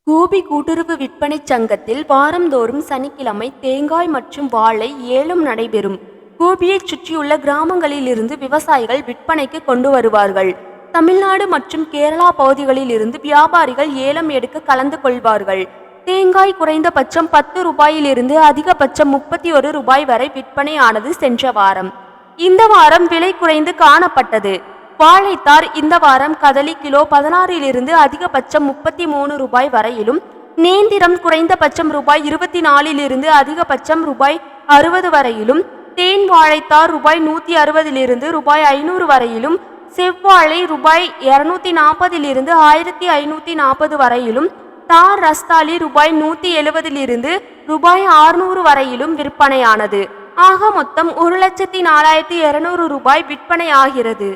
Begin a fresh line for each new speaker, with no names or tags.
கோபி கூட்டுறவு விற்பனை சங்கத்தில் வாரந்தோறும் சனிக்கிழமை தேங்காய் மற்றும் வாழை ஏலம் நடைபெறும். கோபியைச் சுற்றியுள்ள கிராமங்களிலிருந்து விவசாயிகள் விற்பனைக்கு கொண்டு வருவார்கள். தமிழ்நாடு மற்றும் கேரளா பகுதிகளில் இருந்து வியாபாரிகள் ஏலம் எடுக்க கலந்து கொள்வார்கள். தேங்காய் குறைந்தபட்சம் 10 ரூபாயிலிருந்து அதிகபட்சம் 31 ரூபாய் வரை விற்பனை ஆனது சென்ற வாரம். இந்த வாரம் விலை குறைந்து காணப்பட்டது. வாழைத்தார் இந்த வாரம் கதலி கிலோ 16 அதிகபட்சம் 33 ரூபாய் வரையிலும், நேந்திரம் குறைந்தபட்சம் ரூபாய் 24 அதிகபட்சம் ரூபாய் 60 வரையிலும், தேன் வாழைத்தார் ரூபாய் 160 ரூபாய் 500 வரையிலும், செவ்வாழை ரூபாய் 240 1540 வரையிலும், தார் ரஸ்தாலி ரூபாய் 170 ரூபாய் 600 வரையிலும் விற்பனையானது. ஆக மொத்தம் 1,04,200 ரூபாய் விற்பனை ஆகிறது.